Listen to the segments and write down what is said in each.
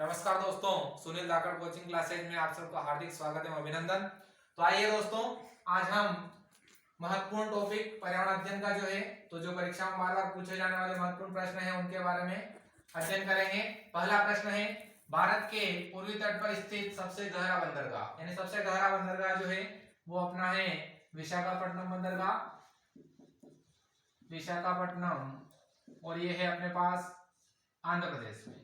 नमस्कार दोस्तों, सुनील धाकड़ coaching classes में आप सबका हार्दिक स्वागत एवं अभिनंदन। तो आइए दोस्तों, आज हम महत्वपूर्ण टॉपिक पर्यावरण अध्ययन का जो है जो परीक्षा में बार बार पूछे जाने वाले महत्वपूर्ण प्रश्न हैं उनके बारे में अध्ययन करेंगे। पहला प्रश्न है, भारत के पूर्वी तट पर स्थित सबसे गहरा बंदरगाह, यानी सबसे गहरा बंदरगाह जो है वो अपना है विशाखापट्टनम बंदरगाह, विशाखापट्टनम, और ये है अपने पास आंध्र प्रदेश में,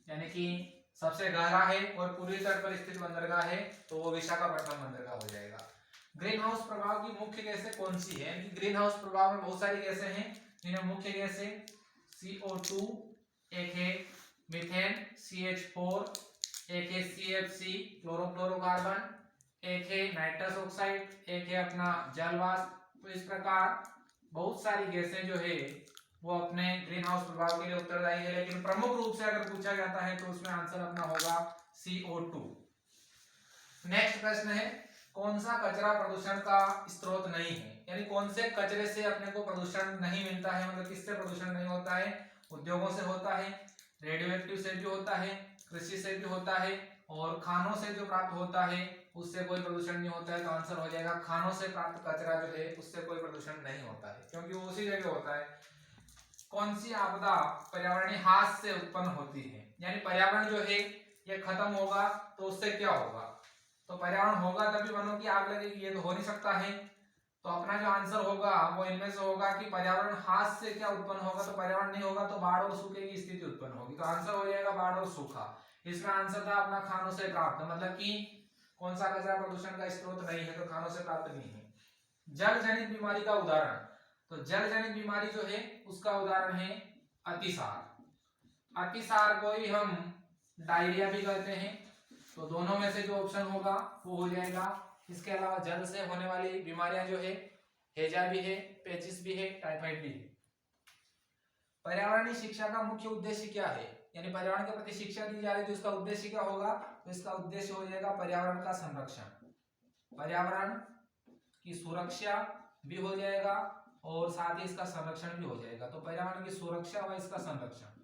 यानी कि सबसे गहरा है और पूर्वी तट पर स्थित बंदरगाह है तो वो विशाखापट्टनम बंदरगाह हो जाएगा। ग्रीन हाउस प्रभाव की मुख्य गैसें कौन सी है? यानी कि ग्रीन हाउस प्रभाव में बहुत सारी गैसें हैं, जिन्हें मुख्य गैसें CO2, एक है मीथेन CH4, एक है CFC क्लोरोफ्लोरोकार्बन, एक है नाइट्रस ऑक्साइड, एक है अपना जल वाष्प। तो इस प्रकार बहुत सारी गैसें जो है वो अपने ग्रीन हाउस प्रभाव के लिए उत्तरदायी है, लेकिन प्रमुख रूप से अगर पूछा जाता है तो उसमें आंसर अपना होगा CO2। नेक्स्ट प्रश्न है, कौन सा कचरा प्रदूषण का स्रोत नहीं है? यानी कौन से कचरे से अपने को प्रदूषण नहीं मिलता है, मतलब किससे प्रदूषण नहीं होता है? उद्योगों से होता है, रेडियोएक्टिव से भी होता है, कृषि से भी होता है, और खानों से जो प्राप्त होता है उससे कोई प्रदूषण नहीं होता है। तो आंसर हो जाएगा खानों से प्राप्त कचरा जो है उससे कोई प्रदूषण नहीं होता है, क्योंकि वो उसी जगह होता है। कौन सी आपदा पर्यावरणीय हास से उत्पन्न होती है? यानी पर्यावरण जो है ये खत्म होगा तो उससे क्या होगा? तो पर्यावरण होगा तभी वनों की आग लगेगी, ये तो हो नहीं सकता है। तो अपना जो आंसर होगा वो इनमें से होगा कि पर्यावरण हास से क्या उत्पन्न होगा? तो पर्यावरण नहीं होगा तो बाढ़ और सूखे की स्थिति उत्पन्न होगी। तो आंसर हो जाएगा बाढ़ और सूखा। इसका आंसर था अपना खानों से प्राप्त, मतलब कि कौन सा कचरा प्रदूषण का स्रोत नहीं है? तो खानों से प्राप्त नहीं है। जल जनित बीमारी का उदाहरण, तो जल जनित बीमारी जो है उसका उदाहरण है अतिसार। अतिसार को ही हम डायरिया भी कहते हैं। तो दोनों में से जो ऑप्शन होगा वो हो जाएगा। इसके अलावा जल से होने वाली बीमारियां जो है हैजा भी है, पेचिस भी है, टाइफाइड भी है। पर्यावरणीय शिक्षा का मुख्य उद्देश्य क्या है? यानी पर्यावरण के प्रति शिक्षा दी जा रही है तो इसका उद्देश्य क्या होगा? तो इसका उद्देश्य हो जाएगा पर्यावरण का संरक्षण, पर्यावरण की सुरक्षा भी हो जाएगा और साथ ही इसका संरक्षण भी हो जाएगा। तो पर्यावरण की सुरक्षा व इसका संरक्षण,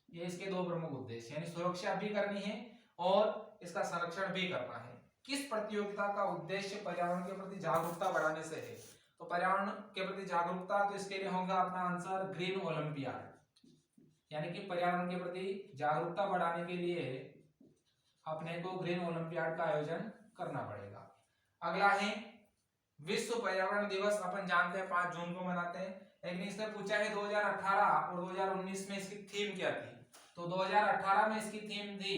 ये इसके दो प्रमुख उद्देश्य, यानी सुरक्षा भी करनी है और इसका संरक्षण भी करना है। किस प्रतियोगिता का उद्देश्य पर्यावरण के प्रति जागरूकता बढ़ाने से है? तो पर्यावरण के प्रति जागरूकता, तो इसके लिए होगा अपना आंसर ग्रीन ओलंपियाड, यानी कि पर्यावरण के प्रति जागरूकता बढ़ाने के लिए अपने को ग्रीन ओलंपियाड का आयोजन करना पड़ेगा। अगला है विश्व पर्यावरण दिवस, अपन जानते हैं 5 जून को मनाते हैं, लेकिन इसने पूछा है 2018 और 2019 में इसकी थीम क्या थी? तो 2018 में इसकी थीम थी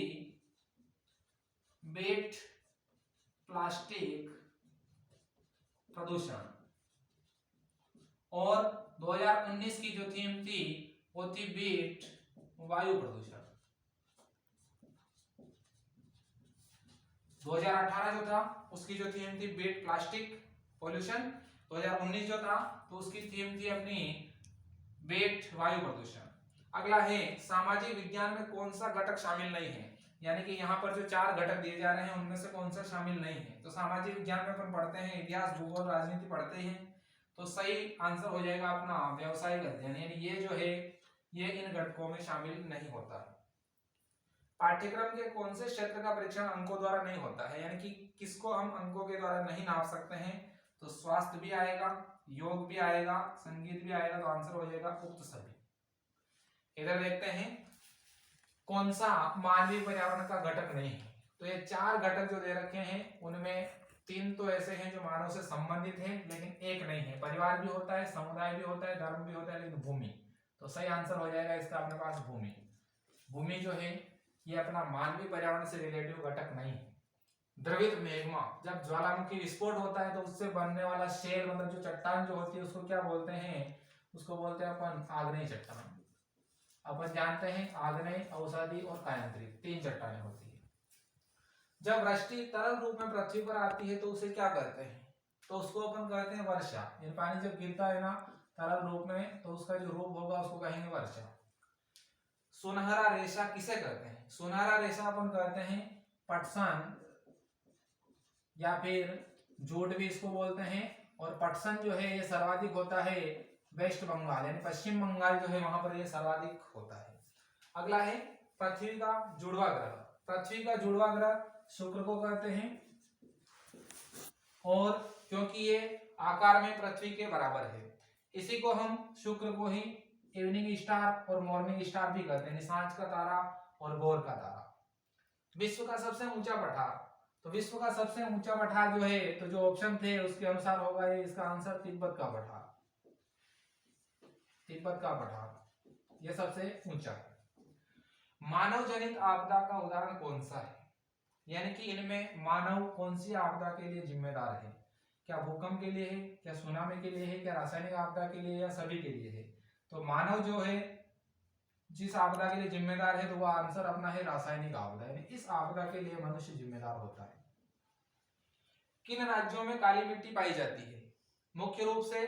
बीट प्लास्टिक प्रदूषण, और 2019 की जो थीम थी वो थी बीट वायु प्रदूषण। 2018 जो था उसकी जो थीम थी बीट प्लास्टिक पॉल्यूशन, 2019 जो था तो उसकी थीम थी अपनी बीट वायु प्रदूषण। अगला है सामाजिक विज्ञान में कौन सा घटक शामिल नहीं है? यानी कि यहाँ पर जो 4 घटक दिए जा रहे हैं उनमें से कौन सा शामिल नहीं है? तो सामाजिक विज्ञान में अपन पढ़ते हैं इतिहास, भूगोल, राजनीति पढ़ते हैं, तो सही आंसर हो जाएगा अपना व्यवसायिक अध्ययन, यानी ये जो है ये इन घटकों में शामिल नहीं होता है। पाठ्यक्रम के कौन से क्षेत्र का परीक्षण अंकों द्वारा नहीं होता है? यानी कि किसको हम अंकों के द्वारा नहीं नाप सकते हैं? तो स्वास्थ्य भी आएगा, योग भी आएगा, संगीत भी आएगा। तो आंसर हो जाएगा उक्त सभी। इधर देखते हैं कौन सा मानवीय पर्यावरण का घटक नहीं है। तो ये 4 घटक जो दे रखे हैं उनमें 3 तो ऐसे हैं जो मानव से संबंधित हैं, लेकिन एक नहीं है। परिवार भी होता है, समुदाय भी होता है, धर्म भी होता है, लेकिन भूमि। तो सही आंसर हो जाएगा इसका अपने पास भूमि। भूमि जो है ये अपना मानवीय पर्यावरण से रिलेटिव घटक नहीं है। द्रवित मैग्मा, जब ज्वालामुखी विस्फोट होता है तो उससे बनने वाला शेल, मतलब जो चट्टान जो होती है उसको क्या बोलते हैं? उसको बोलते हैं अपन आग्नेय चट्टान। अपन जानते हैं आग्नेय, औषधि और कायांतरित 3 चट्टानें होती है। जब वृष्टि तरल रूप में पृथ्वी पर आती है तो उसे क्या कहते हैं? तो उसको अपन कहते हैं वर्षा। ये पानी जब गिरता है ना तरल रूप में तो उसका जो रूप होगा उसको कहेंगे वर्षा। सुनहरा रेशा किसे कहते हैं? सुनहरा रेशा अपन कहते हैं पटसन, या फिर जूट भी इसको बोलते हैं। और पटसन जो है ये सर्वाधिक होता है वेस्ट बंगाल यानी पश्चिम बंगाल जो है वहां पर ये सर्वाधिक होता है। अगला है पृथ्वी का जुड़वा ग्रह। पृथ्वी का जुड़वा ग्रह शुक्र को कहते हैं, और क्योंकि ये आकार में पृथ्वी के बराबर है, इसी को हम शुक्र को ही इवनिंग स्टार और मॉर्निंग स्टार भी कहते हैं, सांझ का तारा और भोर का तारा। विश्व का सबसे ऊंचा पठार, तो विश्व का सबसे ऊंचा पठार जो है, तो जो ऑप्शन थे उसके अनुसार होगा ये इसका आंसर तिब्बत का पठार। तिब्बत का पठार ये सबसे ऊंचा है। मानव जनित आपदा का उदाहरण कौन सा है, यानी कि इनमें मानव कौन सी आपदा के लिए जिम्मेदार है? क्या भूकंप के लिए है, क्या सुनामी के लिए है, क्या रासायनिक आपदा के लिए, या सभी के लिए है? तो मानव जो है जिस आपदा के लिए जिम्मेदार है, तो वह आंसर अपना है रासायनिक आपदा, यानी इस आपदा के लिए मनुष्य जिम्मेदार होता है। किन राज्यों में काली मिट्टी पाई जाती है? मुख्य रूप से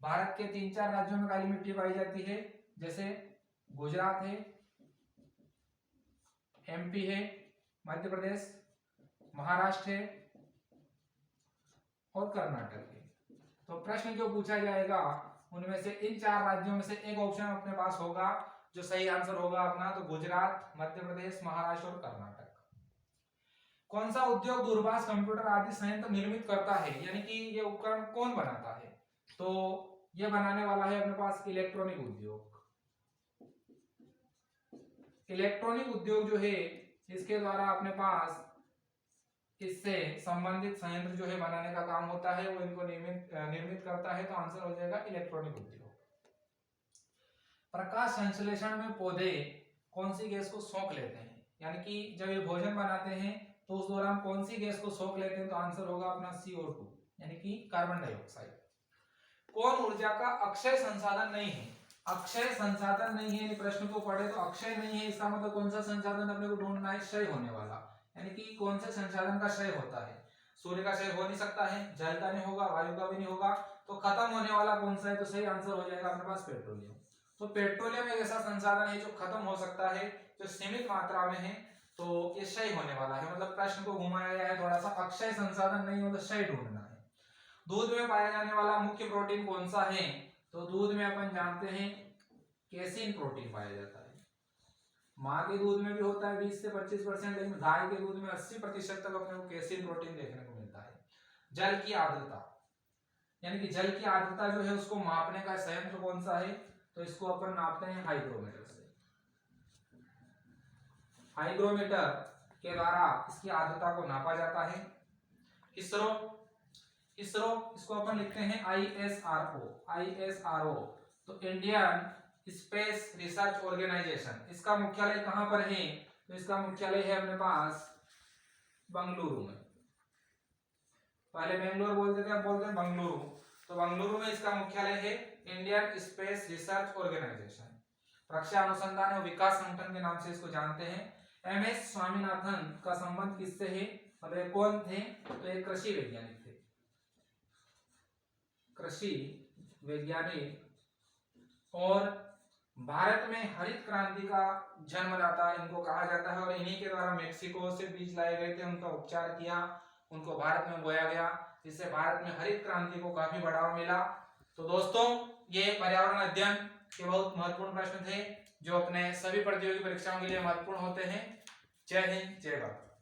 भारत के 3-4 राज्यों में काली मिट्टी पाई जाती है, जैसे गुजरात है, एमपी है, मध्य प्रदेश, महाराष्ट्र है और कर्नाटक है। तो प्रश्न जो पूछा जाएगा उनमें से इन 4 राज्यों में से एक ऑप्शन अपने पास होगा, जो सही आंसर होगा अपना, तो गुजरात, मध्य प्रदेश, महाराष्ट्र और कर्नाटक। कौन सा उद्योग दूरभाष कंप्यूटर आदि संयंत्र निर्मित करता है, यानी कि ये उपकरण कौन बनाता है? तो ये बनाने वाला है अपने पास इलेक्ट्रॉनिक उद्योग। इलेक्ट्रॉनिक उद्योग जो है इसके द्वारा अपने पास इससे संबंधित संयंत्र जो है बनाने का काम होता है, वो इनको निर्मित करता है। तो आंसर हो जाएगा इलेक्ट्रॉनिक उद्योग। प्रकाश संश्लेषण में पौधे कौन सी गैस को सोख लेते हैं, यानी कि जब ये भोजन बनाते हैं तो उस दौरान कौन सी गैस को सोख लेते हैं? तो आंसर होगा अपना CO2 यानी कि कार्बन डाइऑक्साइड। कौन ऊर्जा का अक्षय संसाधन नहीं है? अक्षय संसाधन नहीं है, प्रश्न को पढ़े तो अक्षय नहीं है, इसका मतलब कौन सा संसाधन अपने को ढूंढना है? क्षय होने वाला, यानी कि कौन से संसाधन का क्षय होता है? सूर्य का क्षय हो नहीं सकता है, जल का नहीं होगा, वायु का भी नहीं होगा, तो खत्म होने वाला कौन सा है? तो सही आंसर हो जाएगा अपने पास पेट्रोलियम। तो पेट्रोलियम एक ऐसा संसाधन है जो खत्म हो सकता है, जो सीमित मात्रा में है, तो ये क्षय होने वाला है। मतलब प्रश्न को घुमाया गया है थोड़ा सा, अक्षय संसाधन नहीं हो तो क्षय ढूंढना है। दूध में पाया जाने वाला मुख्य प्रोटीन कौन सा है? तो दूध में अपन जानते हैं केसिन प्रोटीन पाया जाता है। माँ के दूध में भी होता है 20 से 25%, लेकिन गाय के दूध में 80% तक अपने को केसिन प्रोटीन देखने को मिलता है। जल की आर्द्रता, यानी कि जल की आर्द्रता जो है उसको मापने का संयंत्र कौन सा है? तो इसको अपन नापते हैं हाइग्रोमीटर से। हाइग्रोमीटर के द्वारा इसकी आर्द्रता को नापा जाता है। इसरो इसको अपन लिखते हैं ISRO। तो इंडियन स्पेस रिसर्च ऑर्गेनाइजेशन, इसका मुख्यालय कहां पर है? तो इसका मुख्यालय है अपने पास बंगलुरु में। पहले बेंगलोर बोलते थे, अब बोलते हैं बंगलुरु। तो बंगलुरु में इसका मुख्यालय है इंडियन स्पेस रिसर्च ऑर्गेनाइजेशन। रक्षा अनुसंधान और विकास संगठन के नाम से इसको जानते हैं। MS स्वामीनाथन का संबंध किससे है? मतलब कौन थे? तो एक कृषि वैज्ञानिक थे, कृषि वैज्ञानिक, और भारत में हरित क्रांति का जन्मदाता इनको कहा जाता है। और इन्हीं के द्वारा मेक्सिको से बीज लाए गए थे, उनका उपचार किया, उनको भारत में बोया गया, जिससे भारत में हरित क्रांति को काफी बढ़ावा मिला। तो दोस्तों ये पर्यावरण अध्ययन के बहुत महत्वपूर्ण प्रश्न थे, जो अपने सभी प्रतियोगी परीक्षाओं के लिए महत्वपूर्ण होते हैं। जय हिंद, जय भारत।